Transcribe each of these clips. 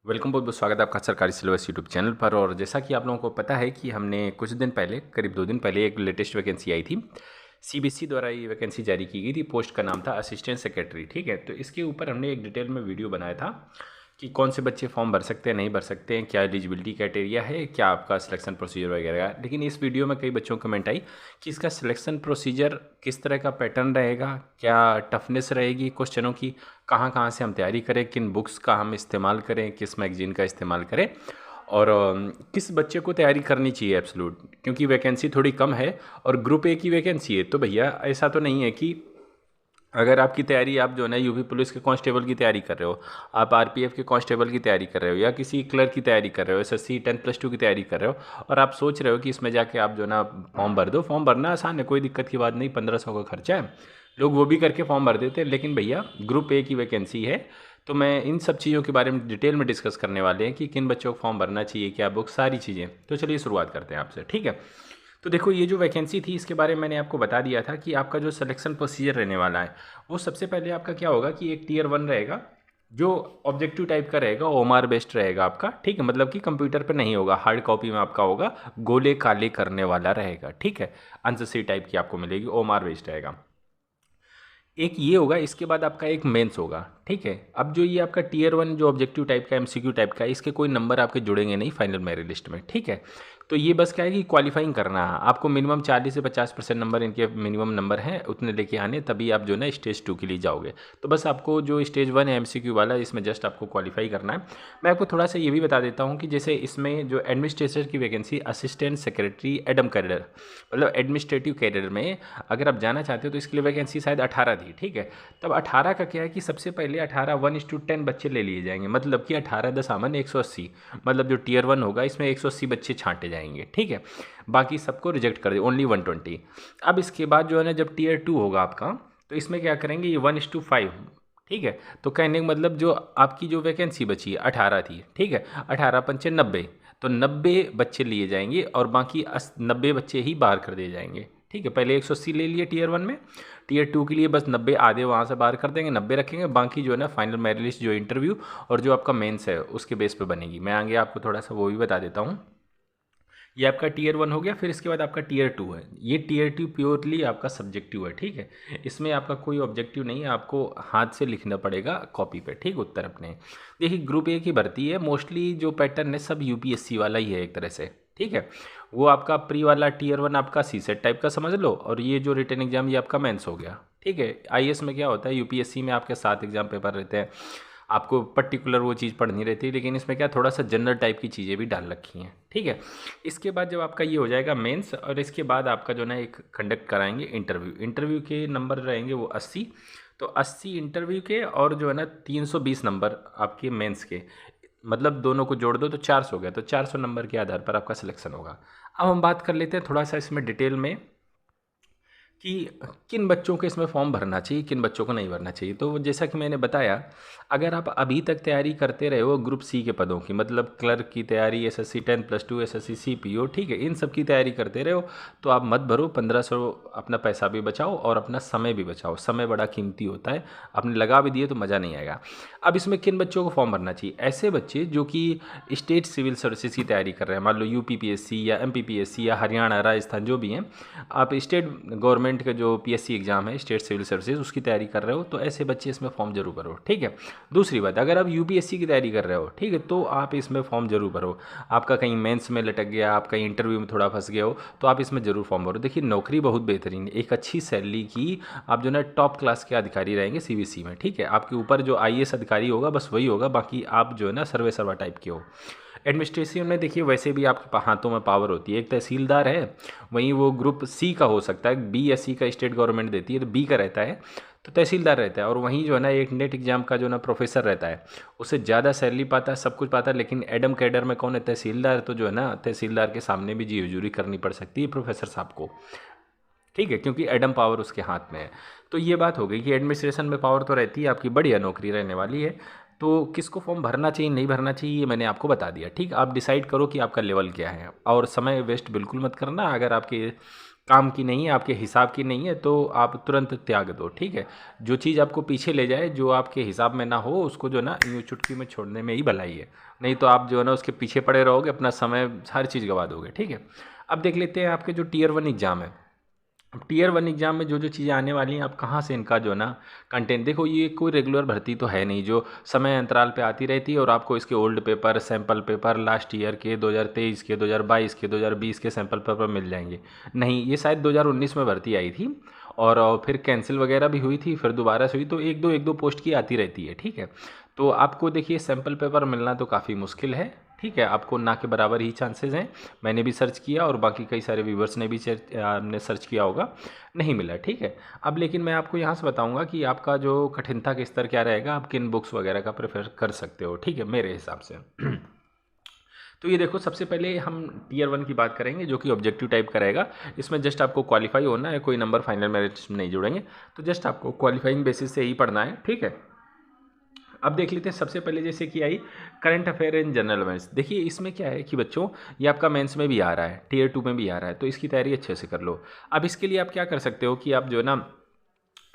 Welcome, बहुत बहुत स्वागत है आपका सरकारी सिलेबस यूट्यूब चैनल पर। और जैसा कि आप लोगों को पता है कि हमने कुछ दिन पहले, करीब 2 दिन पहले, एक लेटेस्ट वैकेंसी आई थी। सीबीएसई द्वारा ये वैकेंसी जारी की गई थी। पोस्ट का नाम था असिस्टेंट सेक्रेटरी। ठीक है, तो इसके ऊपर हमने एक डिटेल में वीडियो बनाया था कि कौन से बच्चे फॉर्म भर सकते हैं, नहीं भर सकते हैं, क्या एलिजिबिलिटी क्राइटेरिया है, क्या आपका सिलेक्शन प्रोसीजर वगैरह। लेकिन इस वीडियो में कई बच्चों को कमेंट आई कि इसका सिलेक्शन प्रोसीजर किस तरह का पैटर्न रहेगा, क्या टफनेस रहेगी क्वेश्चनों की, कहाँ कहाँ से हम तैयारी करें, किन बुक्स का हम इस्तेमाल करें, किस मैगजीन का इस्तेमाल करें, और किस बच्चे को तैयारी करनी चाहिए एब्सोल्यूट, क्योंकि वैकेंसी थोड़ी कम है और ग्रुप ए की वैकेंसी है। तो भैया ऐसा तो नहीं है कि अगर आपकी तैयारी, आप जो है ना यूपी पुलिस के कांस्टेबल की तैयारी कर रहे हो, आप आरपीएफ के कांस्टेबल की तैयारी कर रहे हो, या किसी क्लर्क की तैयारी कर रहे हो, एसएससी 10+2 की तैयारी कर रहे हो, और आप सोच रहे हो कि इसमें जाके आप जो है ना फॉर्म भर दो। फॉर्म भरना आसान है, कोई दिक्कत की बात नहीं, 1500 का खर्चा है, लोग वो भी करके फॉर्म भर देते हैं। लेकिन भैया ग्रुप ए की वैकेंसी है, तो मैं इन सब चीज़ों के बारे में डिटेल में डिस्कस करने वाले हैं कि किन बच्चों को फॉर्म भरना चाहिए, क्या बुक, सारी चीज़ें। तो चलिए शुरुआत करते हैं आपसे, ठीक है। तो देखो, ये जो वैकेंसी थी इसके बारे में मैंने आपको बता दिया था कि आपका जो सिलेक्शन प्रोसीजर रहने वाला है, वो सबसे पहले आपका क्या होगा कि एक टियर 1 रहेगा, जो ऑब्जेक्टिव टाइप का रहेगा, ओमार बेस्ड रहेगा आपका। ठीक है, मतलब कि कंप्यूटर पे नहीं होगा, हार्ड कॉपी में आपका होगा, गोले काले करने वाला रहेगा। ठीक है, आंसर सी टाइप की आपको मिलेगी, ओमार बेस्ड रहेगा। एक ये होगा, इसके बाद आपका एक मेंस होगा। ठीक है, अब जो ये आपका टियर 1 जो ऑब्जेक्टिव टाइप का, एमसीक्यू टाइप का, इसके कोई नंबर आपके जुड़ेंगे नहीं फाइनल मेरिट लिस्ट में। ठीक है, तो ये बस क्या है कि क्वालिफाइंग करना है आपको। मिनिमम 40 से 50% नंबर इनके मिनिमम नंबर हैं, उतने लेके आने, तभी आप जो है ना स्टेज 2 के लिए जाओगे। तो बस आपको जो स्टेज 1 है एमसीक्यू वाला, इसमें जस्ट आपको क्वालिफाई करना है। मैं आपको थोड़ा सा ये भी बता देता हूँ कि जैसे इसमें जो एडमिनिस्ट्रेटर की vacancy, assistant secretary Adam cadre, मतलब एडमिनिस्ट्रेटिव कैडर में अगर आप जाना चाहते हो, तो इसके लिए वैकेंसी शायद 18 थी। ठीक है, तब 18 का क्या है कि सबसे पहले 18 1:10 बच्चे ले लिए जाएंगे, मतलब कि 18 10 आमन 180, मतलब जो टियर 1 होगा इसमें 180 बच्चे छांटे जाएंगे। ठीक है, बाकी सबको रिजेक्ट कर दे, ओनली 120। अब इसके बाद जो है ना, जब टियर 2 होगा आपका, तो इसमें क्या करेंगे, ये 1:5। ठीक है, तो कहने का मतलब जो आपकी जो वैकेंसी बची है 18 थी। ठीक है, 18 पंचे 90, तो 90 बच्चे लिए जाएंगे और बाकी 90 बच्चे ही बाहर कर दिए जाएंगे। ठीक है, पहले 180 ले लिए टियर 1 में, टियर 2 के लिए बस 90 आधे वहाँ से बाहर कर देंगे, 90 रखेंगे, बाकी जो है ना फाइनल मेरिट लिस्ट, जो इंटरव्यू और जो आपका मेंस है उसके बेस पे बनेगी। मैं आगे आपको थोड़ा सा वो भी बता देता हूँ। ये आपका टियर 1 हो गया, फिर इसके बाद आपका टियर 2 है। ये टियर 2 प्योरली आपका सब्जेक्टिव है। ठीक है, इसमें आपका कोई ऑब्जेक्टिव नहीं है, आपको हाथ से लिखना पड़ेगा कॉपी पे। ठीक, उत्तर अपने। देखिए, ग्रुप ए की भर्ती है, मोस्टली जो पैटर्न है सब यूपीएससी वाला ही है एक तरह से। ठीक है, वो आपका प्री वाला टियर 1 आपका सी सेट टाइप का समझ लो, और ये जो रिटन एग्जाम ये आपका मेंस हो गया। ठीक है, आईएएस में क्या होता है, यूपीएससी में आपके 7 एग्जाम पेपर रहते हैं, आपको पर्टिकुलर वो चीज़ पढ़नी रहती है, लेकिन इसमें क्या थोड़ा सा जनरल टाइप की चीज़ें भी डाल रखी हैं। ठीक है, इसके बाद जब आपका ये हो जाएगा मेंस, और इसके बाद आपका जो ना एक कंडक्ट कराएंगे इंटरव्यू। इंटरव्यू के नंबर रहेंगे वो 80, तो 80 इंटरव्यू के, और जो है ना 320 नंबर आपके मेंस के, मतलब दोनों को जोड़ दो तो 400 हो गया, तो 400 नंबर के आधार पर आपका सिलेक्शन होगा। अब हम बात कर लेते हैं थोड़ा सा इसमें डिटेल में कि किन बच्चों को इसमें फॉर्म भरना चाहिए, किन बच्चों को नहीं भरना चाहिए। तो जैसा कि मैंने बताया, अगर आप अभी तक तैयारी करते रहे हो ग्रुप सी के पदों की, मतलब क्लर्क की तैयारी, एसएससी 10+2, एसएससी सीपीओ, ठीक है, इन सब की तैयारी करते रहे हो, तो आप मत भरो। 1500 अपना पैसा भी बचाओ और अपना समय भी बचाओ। समय बड़ा कीमती होता है, आपने लगा भी दिए तो मज़ा नहीं आएगा। अब इसमें किन बच्चों को फॉर्म भरना चाहिए, ऐसे बच्चे जो कि स्टेट सिविल सर्विसेज की तैयारी कर रहे हैं, मान लो यूपीपीएससी या एमपीपीएससी या हरियाणा, राजस्थान, जो भी हैं, आप स्टेट गवर्नमेंट का जो पीएससी एग्जाम है, स्टेट सिविल सर्विसेज, उसकी तैयारी कर रहे हो, तो ऐसे बच्चे इसमें फॉर्म जरूर भरो। ठीक है, दूसरी बात, अगर आप यूपीएससी की तैयारी कर रहे हो, ठीक है, तो आप इसमें फॉर्म जरूर भरो। आपका कहीं मेंस में लटक गया, आप कहीं इंटरव्यू में थोड़ा फंस गए हो, तो आप इसमें जरूर फॉर्म भरो। देखिए, नौकरी बहुत बेहतरीन है, एक अच्छी सैलरी की, आप जो ना टॉप क्लास के अधिकारी रहेंगे सीबीएसई में। ठीक है, आपके ऊपर जो आईएएस अधिकारी होगा बस वही होगा, बाकी आप जो है ना सर्वे सर्वा टाइप के हो। एडमिनिस्ट्रेशन में देखिए वैसे भी आपके हाथों में पावर होती है, एक तहसीलदार है, वहीं वो ग्रुप सी का हो सकता है, बी या सी का स्टेट गवर्नमेंट देती है, तो बी का रहता है, तो तहसीलदार रहता है। और वहीं जो है ना एक नेट एग्जाम का जो ना प्रोफेसर रहता है, उससे ज़्यादा सैलरी पाता है, सब कुछ पाता है, लेकिन एडम कैडर में कौन है, तहसीलदार। तो जो है ना तहसीलदार के सामने भी जी हजूरी करनी पड़ सकती है प्रोफेसर साहब को। ठीक है, क्योंकि एडम पावर उसके हाथ में है। तो ये बात हो गई कि एडमिनिस्ट्रेशन में पावर तो रहती है, आपकी बढ़िया नौकरी रहने वाली है। तो किसको फॉर्म भरना चाहिए, नहीं भरना चाहिए, ये मैंने आपको बता दिया। ठीक, आप डिसाइड करो कि आपका लेवल क्या है, और समय वेस्ट बिल्कुल मत करना। अगर आपके काम की नहीं है, आपके हिसाब की नहीं है, तो आप तुरंत त्याग दो, ठीक है। जो चीज़ आपको पीछे ले जाए, जो आपके हिसाब में ना हो, उसको जो है ना यूँ चुटकी में छोड़ने में ही भलाई है। नहीं तो आप जो है ना उसके पीछे पड़े रहोगे, अपना समय हर चीज़ गवा दोगे, ठीक है। अब देख लेते हैं आपके जो टीयर 1 एग्ज़ाम है। अब टीयर 1 एग्ज़ाम में जो जो चीज़ें आने वाली हैं, आप कहाँ से इनका जो है ना कंटेंट देखो, ये कोई रेगुलर भर्ती तो है नहीं जो समय अंतराल पे आती रहती है और आपको इसके old paper, sample paper last year के 2023 के, 2022 के, 2020 के सैम्पल पेपर मिल जाएंगे। नहीं, ये शायद 2019 में भर्ती आई थी और फिर कैंसिल वगैरह भी हुई थी, फिर दोबारा से हुई, तो एक दो पोस्ट की आती रहती है, ठीक है। तो आपको देखिए सैम्पल पेपर मिलना तो काफ़ी मुश्किल है, ठीक है। आपको ना के बराबर ही चांसेस हैं। मैंने भी सर्च किया और बाकी कई सारे व्यूवर्स ने भी ने सर्च किया होगा, नहीं मिला, ठीक है। अब लेकिन मैं आपको यहाँ से बताऊँगा कि आपका जो कठिनता का स्तर क्या रहेगा, आप किन बुक्स वगैरह का प्रेफर कर सकते हो, ठीक है, मेरे हिसाब से। तो ये देखो, सबसे पहले हम टीयर 1 की बात करेंगे जो कि ऑब्जेक्टिव टाइप का रहेगा। इसमें जस्ट आपको क्वालिफाई होना है, कोई नंबर फाइनल मेरिट में नहीं जुड़ेंगे, तो जस्ट आपको क्वालिफाइंग बेसिस से ही पढ़ना है, ठीक है। अब देख लेते हैं सबसे पहले जैसे कि आई current affair and general awareness. देखिए इसमें क्या है कि बच्चों, ये आपका मेंस में भी आ रहा है, टीयर 2 में भी आ रहा है, तो इसकी तैयारी अच्छे से कर लो। अब इसके लिए आप क्या कर सकते हो कि आप जो है ना,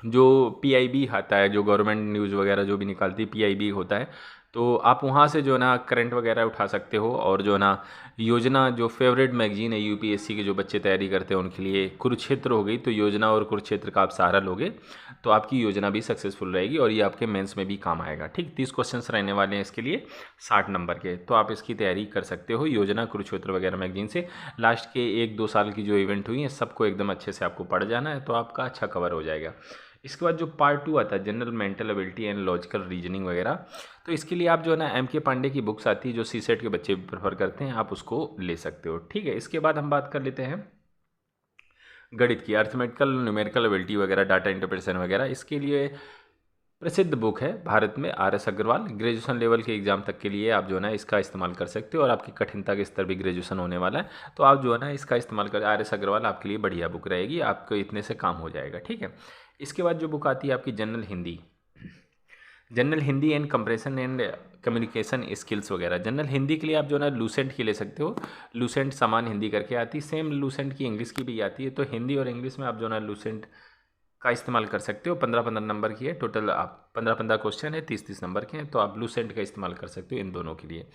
जो पीआईबी आता है, जो गवर्नमेंट न्यूज़ वगैरह जो भी निकालती है, पीआईबी होता है, तो आप वहाँ से जो है ना करंट वगैरह उठा सकते हो। और जो है ना योजना, जो फेवरेट मैगजीन है यूपीएससी के जो बच्चे तैयारी करते हैं उनके लिए, कुरुक्षेत्र हो गई, तो योजना और कुरुक्षेत्र का आप सहारा लोगे तो आपकी योजना भी सक्सेसफुल रहेगी और ये आपके मेंस में भी काम आएगा, ठीक। 30 क्वेश्चंस रहने वाले हैं इसके लिए, 60 नंबर के, तो आप इसकी तैयारी कर सकते हो योजना, कुरुक्षेत्र वगैरह मैगजीन से। लास्ट के 1-2 साल की जो इवेंट हुई है सबको एकदम अच्छे से आपको पढ़ जाना है, तो आपका अच्छा कवर हो जाएगा। इसके बाद जो पार्ट 2 आता है, general mental ability and logical reasoning वगैरह, तो इसके लिए आप जो है ना एम के पांडे की बुक्स आती है जो सीसेट के बच्चे प्रेफर करते हैं, आप उसको ले सकते हो, ठीक है। इसके बाद हम बात कर लेते हैं गणित की, अर्थमेटिकल, न्यूमेरिकल एबिलिटी वगैरह, डाटा इंटरप्रिटेशन वगैरह। इसके लिए प्रसिद्ध बुक है भारत में RS अग्रवाल, ग्रेजुएशन लेवल के एग्जाम तक के लिए आप जो है ना इसका इस्तेमाल कर सकते हो और आपकी कठिनता के स्तर भी ग्रेजुएशन होने वाला है, तो आप जो है ना इसका इस्तेमाल कर, RS अग्रवाल आपके लिए बढ़िया बुक रहेगी, आपको इतने से काम हो जाएगा, ठीक है। इसके बाद जो बुक आती है आपकी general Hindi, general Hindi and compression and communication skills वगैरह। जनरल हिंदी के लिए आप जो है ना लूसेंट की ले सकते हो, लूसेंट समान हिंदी करके आती है, सेम लूसेंट की इंग्लिश की भी आती है, तो हिंदी और इंग्लिश में आप जो है ना लूसेंट का इस्तेमाल कर सकते हो। 15-15 नंबर की है टोटल, आप 15-15 क्वेश्चन है, 30-30 नंबर के हैं, तो आप लूसेंट का इस्तेमाल कर सकते हो इन दोनों के लिए।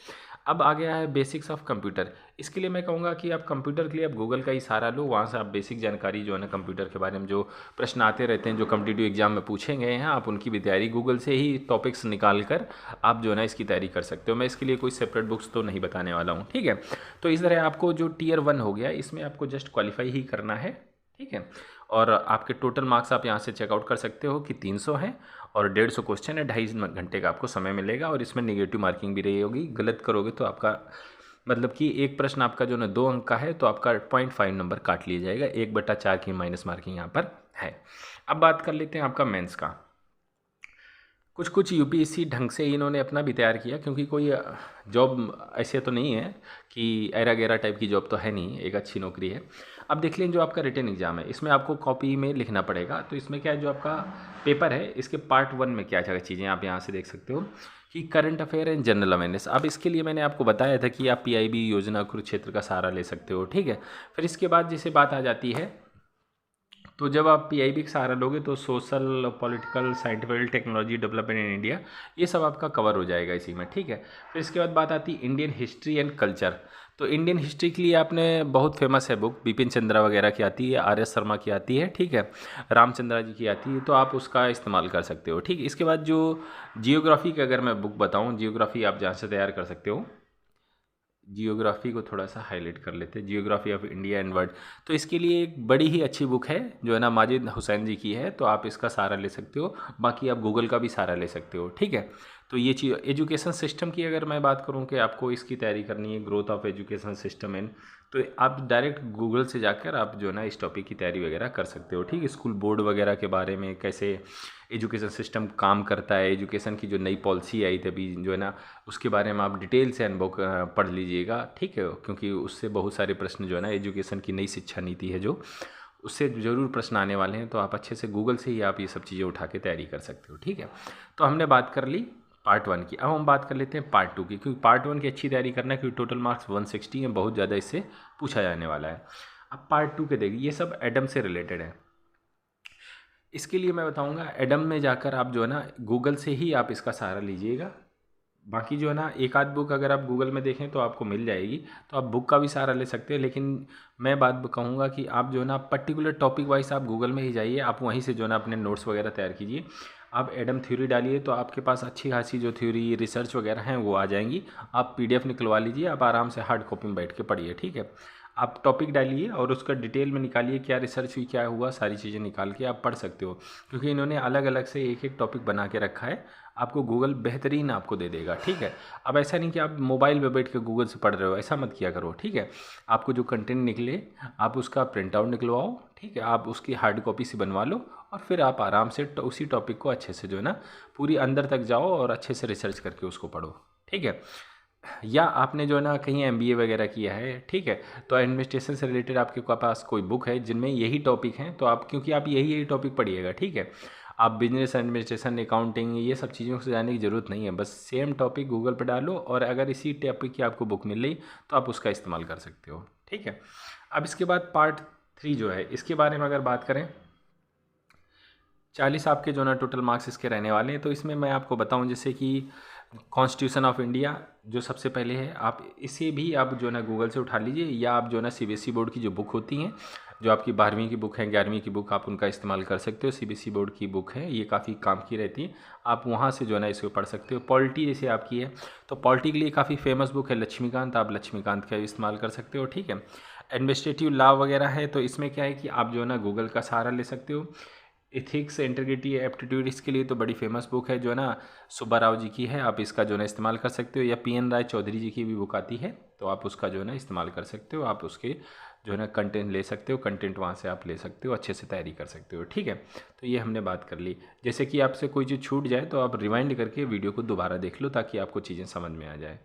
अब आ गया है बेसिक्स ऑफ कंप्यूटर। इसके लिए मैं कहूँगा कि आप कंप्यूटर के लिए आप गूगल का ही सहारा लो, वहाँ से आप बेसिक जानकारी जो है ना कंप्यूटर के बारे में, जो प्रश्न आते रहते हैं जो कम्पिटिटिव एग्जाम में पूछे गए हैं, आप उनकी भी तैयारी गूगल से ही टॉपिक्स निकाल कर आप जो है ना इसकी तैयारी कर सकते हो। मैं इसके लिए कोई सेपरेट बुक्स तो नहीं बताने वाला हूँ, ठीक है। तो इस तरह आपको जो टीयर 1 हो गया, इसमें आपको जस्ट क्वालिफाई ही करना है, ठीक है। और आपके टोटल मार्क्स आप यहाँ से चेकआउट कर सकते हो कि 300 हैं और 150 क्वेश्चन है, 2.5 घंटे का आपको समय मिलेगा और इसमें नेगेटिव मार्किंग भी रही होगी। गलत करोगे तो आपका मतलब कि एक प्रश्न आपका जो ना 2 अंक का है तो आपका 0.5 नंबर काट लिया जाएगा, 1/4 की माइनस मार्किंग यहाँ पर है। अब बात कर लेते हैं आपका मेंस का। कुछ यूपीएससी ढंग से इन्होंने अपना भी तैयार किया, क्योंकि कोई जॉब ऐसे तो नहीं है कि एरा गैरा टाइप की जॉब तो है नहीं, एक अच्छी नौकरी है। अब देख लें जो आपका रिटन एग्जाम है, इसमें आपको कॉपी में लिखना पड़ेगा। तो इसमें क्या है, जो आपका पेपर है इसके पार्ट 1 में क्या क्या चीज़ें आप यहाँ से देख सकते हो कि current affair and general awareness. अब इसके लिए मैंने आपको बताया था कि आप पीआईबी योजना कुरुक्षेत्र का सहारा ले सकते हो, ठीक है। फिर इसके बाद जैसे बात आ जाती है, तो जब आप पीआईबी का सहारा लोगे तो social, political, scientific, technology development in India, ये सब आपका कवर हो जाएगा इसी में, ठीक है। फिर इसके बाद बात आती है इंडियन हिस्ट्री एंड कल्चर। तो इंडियन हिस्ट्री के लिए आपने बहुत फेमस है बुक, बिपिन चंद्रा वगैरह की आती है, RS शर्मा की आती है, ठीक है, रामचंद्रा जी की आती है, तो आप उसका इस्तेमाल कर सकते हो, ठीक है। इसके बाद जो जियोग्राफी की अगर मैं बुक बताऊँ, जियोग्राफी आप जहाँ से तैयार कर सकते हो, जियोग्राफी को थोड़ा सा हाईलाइट कर लेते हैं, geography of India and world. तो इसके लिए एक बड़ी ही अच्छी बुक है जो है ना माजिद हुसैन जी की है, तो आप इसका सहारा ले सकते हो। बाकी आप गूगल का भी सहारा ले सकते हो, ठीक है। तो ये चीज़ एजुकेशन सिस्टम की अगर मैं बात करूँ कि आपको इसकी तैयारी करनी है, growth of education system in, तो आप डायरेक्ट गूगल से जाकर आप जो है ना इस टॉपिक की तैयारी वगैरह कर सकते हो, ठीक है। स्कूल बोर्ड वगैरह के बारे में, कैसे एजुकेशन सिस्टम काम करता है, एजुकेशन की जो नई पॉलिसी आई थी अभी जो है ना, उसके बारे में आप डिटेल से अनुभव पढ़ लीजिएगा, ठीक है, क्योंकि उससे बहुत सारे प्रश्न जो है ना एजुकेशन की नई शिक्षा नीति है जो, उससे ज़रूर प्रश्न आने वाले हैं, तो आप अच्छे से गूगल से ही आप ये सब चीज़ें उठा के तैयारी कर सकते हो, ठीक है। तो हमने बात कर ली पार्ट 1 की। अब हम बात कर लेते हैं पार्ट 2 की, क्योंकि पार्ट 1 की अच्छी तैयारी करना है, क्योंकि टोटल मार्क्स 160 हैं, बहुत ज़्यादा इससे पूछा जाने वाला है। अब पार्ट 2 के देखिए, ये सब एडम से रिलेटेड है। इसके लिए मैं बताऊंगा एडम में जाकर आप जो है ना गूगल से ही आप इसका सहारा लीजिएगा। बाकी जो है ना एक आध बुक अगर आप गूगल में देखें तो आपको मिल जाएगी, तो आप बुक का भी सहारा ले सकते हैं। लेकिन मैं बात कहूँगा कि आप जो है ना पर्टिकुलर टॉपिक वाइज आप गूगल में ही जाइए, आप वहीं से जो है ना अपने नोट्स वगैरह तैयार कीजिए। आप एडम थ्योरी डालिए तो आपके पास अच्छी खासी जो थ्योरी रिसर्च वगैरह हैं वो आ जाएंगी। आप PDF निकलवा लीजिए, आप आराम से हार्ड कॉपी में बैठ के पढ़िए, ठीक है। आप टॉपिक डालिए और उसका डिटेल में निकालिए, क्या रिसर्च हुई, क्या हुआ, सारी चीज़ें निकाल के आप पढ़ सकते हो। क्योंकि इन्होंने अलग अलग से एक एक टॉपिक बना के रखा है, आपको गूगल बेहतरीन आपको दे देगा, ठीक है। अब ऐसा नहीं कि आप मोबाइल पे बैठ के गूगल से पढ़ रहे हो, ऐसा मत किया करो, ठीक है। आपको जो कंटेंट निकले आप उसका प्रिंट आउट निकलवाओ, ठीक है, आप उसकी हार्ड कॉपी से बनवा लो और फिर आप आराम से उसी टॉपिक को अच्छे से जो है ना पूरी अंदर तक जाओ और अच्छे से रिसर्च करके उसको पढ़ो, ठीक है। या आपने जो है ना कहीं MBA वगैरह किया है, ठीक है, तो एडमिनिस्ट्रेशन से रिलेटेड आपके पास कोई बुक है जिनमें यही टॉपिक हैं, तो आप क्योंकि आप यही टॉपिक पढ़िएगा, ठीक है। आप बिजनेस एडमिनिस्ट्रेशन, अकाउंटिंग, ये सब चीज़ों से जाने की ज़रूरत नहीं है। बस सेम टॉपिक गूगल पर डालो और अगर इसी टॉपिक की आपको बुक मिल रही तो आप उसका इस्तेमाल कर सकते हो, ठीक है। अब इसके बाद पार्ट 3 जो है, इसके बारे में अगर बात करें, 40 आपके जो ना टोटल मार्क्स इसके रहने वाले हैं। तो इसमें मैं आपको बताऊं जैसे कि कॉन्स्टिट्यूशन ऑफ इंडिया जो सबसे पहले है, आप इसे भी आप जो ना गूगल से उठा लीजिए, या आप जो ना CBSE बोर्ड की जो बुक होती हैं, जो आपकी 12वीं की बुक है, 11वीं की बुक, आप उनका इस्तेमाल कर सकते हो। CBSE बोर्ड की बुक है, ये काफ़ी काम की रहती है, आप वहाँ से जो है ना इसको पढ़ सकते हो। पॉलिटी जैसे आपकी है तो पॉलिटी के लिए काफ़ी फेमस बुक है लक्ष्मीकांत, आप लक्ष्मीकांत का इस्तेमाल कर सकते हो, ठीक है। एडमिनिस्ट्रेटिव लॉ वगैरह है तो इसमें क्या है कि आप जो है ना गूगल का सहारा ले सकते हो। इथिक्स, इंटीग्रिटी, एप्टीट्यूड, इसके लिए तो बड़ी फेमस बुक है जो है ना सुब्बा राव जी की है, आप इसका जो है ना इस्तेमाल कर सकते हो। या PN राय चौधरी जी की भी बुक आती है तो आप उसका जो है ना इस्तेमाल कर सकते हो। आप उसके जो है ना कंटेंट ले सकते हो, कंटेंट वहाँ से आप ले सकते हो, अच्छे से तैयारी कर सकते हो, ठीक है। तो ये हमने बात कर ली। जैसे कि आपसे कोई चीज़ छूट जाए तो आप रिवाइंड करके वीडियो को दोबारा देख लो ताकि आपको चीज़ें समझ में आ जाए।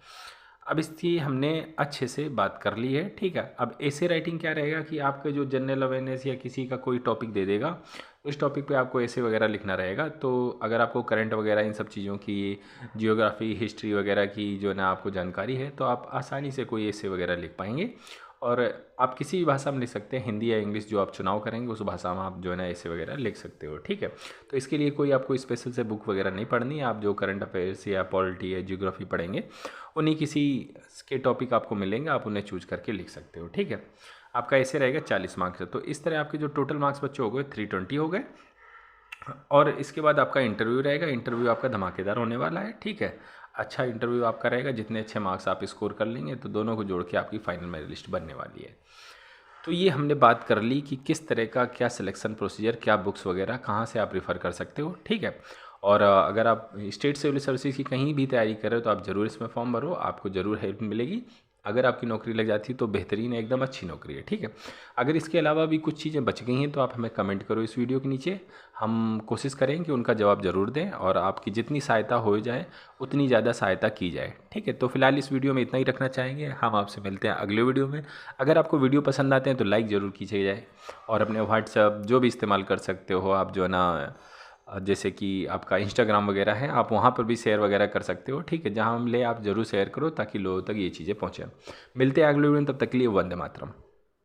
अब इसकी हमने अच्छे से बात कर ली है, ठीक है। अब ऐसे राइटिंग क्या रहेगा कि आपके जो जनरल अवेयरनेस या किसी का कोई टॉपिक दे देगा, उस टॉपिक पे आपको ऐसे वगैरह लिखना रहेगा। तो अगर आपको करंट वगैरह इन सब चीज़ों की, जियोग्राफी, हिस्ट्री वगैरह की जो है ना आपको जानकारी है तो आप आसानी से कोई ऐसे वगैरह लिख पाएंगे। और आप किसी भी भाषा में लिख सकते हैं, हिंदी या इंग्लिश, जो आप चुनाव करेंगे उस भाषा में आप जो है ना ऐसे वगैरह लिख सकते हो, ठीक है। तो इसके लिए कोई आपको स्पेशल से बुक वगैरह नहीं पढ़नी है। आप जो करंट अफेयर्स या पॉलिटी या जियोग्राफी पढ़ेंगे उन्हीं किसी के टॉपिक आपको मिलेंगे, आप उन्हें चूज करके लिख सकते हो, ठीक है। आपका ऐसे रहेगा 40 मार्क्स। तो इस तरह आपके जो टोटल मार्क्स बच्चे हो गए 320 हो गए। और इसके बाद आपका इंटरव्यू रहेगा। इंटरव्यू आपका धमाकेदार होने वाला है, ठीक है। अच्छा इंटरव्यू आपका रहेगा, जितने अच्छे मार्क्स आप स्कोर कर लेंगे तो दोनों को जोड़ के आपकी फाइनल मेरिट लिस्ट बनने वाली है। तो ये हमने बात कर ली कि किस तरह का क्या सिलेक्शन प्रोसीजर, क्या बुक्स वगैरह कहाँ से आप रेफ़र कर सकते हो, ठीक है। और अगर आप स्टेट सिविल सर्विसेज की कहीं भी तैयारी कर रहे हो तो आप ज़रूर इसमें फॉर्म भरो, आपको ज़रूर हेल्प मिलेगी। अगर आपकी नौकरी लग जाती है तो बेहतरीन है, एकदम अच्छी नौकरी है, ठीक है। अगर इसके अलावा भी कुछ चीज़ें बच गई हैं तो आप हमें कमेंट करो इस वीडियो के नीचे, हम कोशिश करें कि उनका जवाब ज़रूर दें और आपकी जितनी सहायता हो जाए उतनी ज़्यादा सहायता की जाए, ठीक है। तो फिलहाल इस वीडियो में इतना ही रखना चाहेंगे, हम आपसे मिलते हैं अगले वीडियो में। अगर आपको वीडियो पसंद आते हैं तो लाइक ज़रूर कीजिए जाए, और अपने व्हाट्सएप जो भी इस्तेमाल कर सकते हो आप जो है ना, जैसे कि आपका इंस्टाग्राम वगैरह है, आप वहाँ पर भी शेयर वगैरह कर सकते हो, ठीक है। जहाँ हम ले आप ज़रूर शेयर करो ताकि लोगों तक ये चीज़ें पहुँचें। मिलते हैं अगले वीडियो में, तब तक के लिए वंदे मातरम।